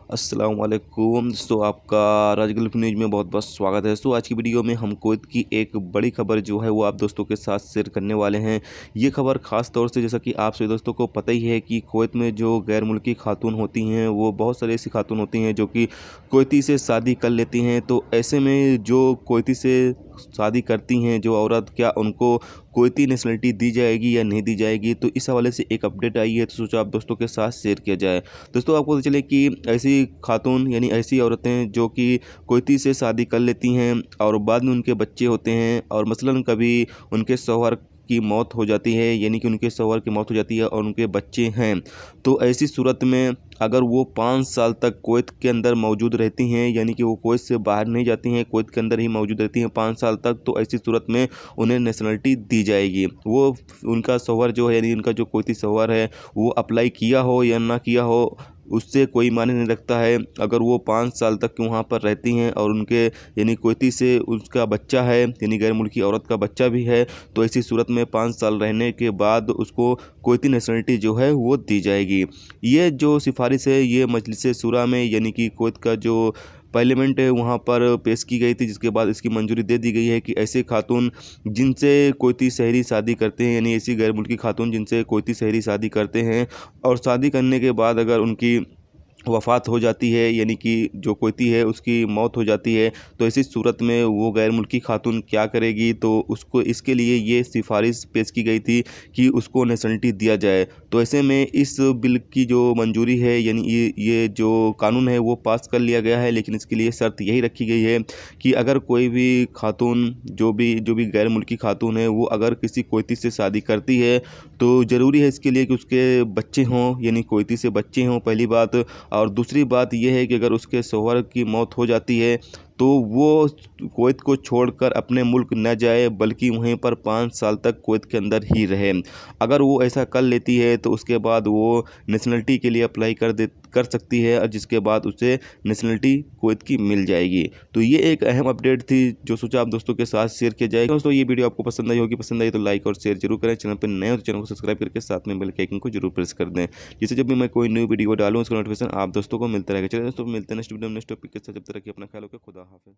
अस्सलाम वालेकुम दोस्तों, आपका राज गल्फ न्यूज़ में बहुत बहुत स्वागत है। दोस्तों आज की वीडियो में हम कुवैत की एक बड़ी खबर जो है वो आप दोस्तों के साथ शेयर करने वाले हैं। ये खबर ख़ास तौर से जैसा कि आप सभी दोस्तों को पता ही है कि कुवैत में जो गैर मुल्की खातून होती हैं वो बहुत सारी ऐसी खातून होती हैं जो कि कुवैती से शादी कर लेती हैं। तो ऐसे में जो कुवैती से शादी करती हैं जो औरत, क्या उनको कुवैती नेशनलिटी दी जाएगी या नहीं दी जाएगी, तो इस हवाले से एक अपडेट आई है, तो सोचा आप दोस्तों के साथ शेयर किया जाए। दोस्तों आपको पता चले कि ऐसी खातून यानी ऐसी औरतें जो कि कुवैती से शादी कर लेती हैं और बाद में उनके बच्चे होते हैं और मसलन कभी उनके शौहर की मौत हो जाती है, यानी कि उनके शौहर की मौत हो जाती है और उनके बच्चे हैं, तो ऐसी सूरत में अगर वो 5 साल तक कुवैत के अंदर मौजूद रहती हैं, यानी कि वो कुवैत से बाहर नहीं जाती हैं, कुवैत के अंदर ही मौजूद रहती हैं 5 साल तक, तो ऐसी सूरत में उन्हें नेशनलिटी दी जाएगी। वो उनका शौहर जो है यानी उनका जो कुवैती शौहर है वो अप्लाई किया हो या ना किया हो उससे कोई मायने नहीं रखता है। अगर वो 5 साल तक वहाँ पर रहती हैं और उनके यानी कुवैती से उसका बच्चा है यानी गैर मुल्की औरत का बच्चा भी है, तो ऐसी सूरत में 5 साल रहने के बाद उसको कुवैती नेशनलिटी जो है वो दी जाएगी। ये जो सिफारिश है ये मजलिस शूरा में यानी कि कुवैत का जो पार्लियामेंट है वहाँ पर पेश की गई थी, जिसके बाद इसकी मंजूरी दे दी गई है कि ऐसे खातून जिनसे कुवैती शहरी शादी करते हैं, यानी ऐसी गैर मुल्की खातून जिनसे कुवैती शहरी शादी करते हैं और शादी करने के बाद अगर उनकी वफ़ात हो जाती है यानी कि जो कुवैती है उसकी मौत हो जाती है, तो ऐसी सूरत में वो गैर मुल्की खातून क्या करेगी, तो उसको इसके लिए ये सिफारिश पेश की गई थी कि उसको नेशनलिटी दिया जाए। तो ऐसे में इस बिल की जो मंजूरी है यानी ये जो कानून है वो पास कर लिया गया है, लेकिन इसके लिए शर्त यही रखी गई है कि अगर कोई भी खातून जो भी गैर मुल्की खातून है वो अगर किसी कुवैती से शादी करती है तो ज़रूरी है इसके लिए कि उसके बच्चे हों, यानी कुवैती से बच्चे हों पहली बात। और दूसरी बात यह है कि अगर उसके शौहर की मौत हो जाती है तो वो कुवैत को छोड़कर अपने मुल्क न जाए, बल्कि वहीं पर 5 साल तक कुवैत के अंदर ही रहे। अगर वो ऐसा कर लेती है तो उसके बाद वो नेशनलिटी के लिए अप्लाई कर सकती है और जिसके बाद उसे नेशनलिटी कुवैत की मिल जाएगी। तो ये एक अहम अपडेट थी जो सोचा आप दोस्तों के साथ शेयर किया जाए। दोस्तों ये वीडियो आपको पसंद आई होगी, पसंद आई तो लाइक और शेयर जरूर करें। चैनल पर नए हो तो चैनल को सब्सक्राइब करके साथ में बेल के आइकन को जरूर प्रेस कर दें, जिससे जब भी मैं कोई न्यू वीडियो डालूँ उसका नोटिफिकेशन आप दोस्तों को मिलता रहेगा। चलिए दोस्तों मिलते हैं नेक्स्ट वीडियो में नेक्स्ट टॉपिक के साथ। जब तक रखिए अपना ख्याल, रखिए। खुदा हाफिज़।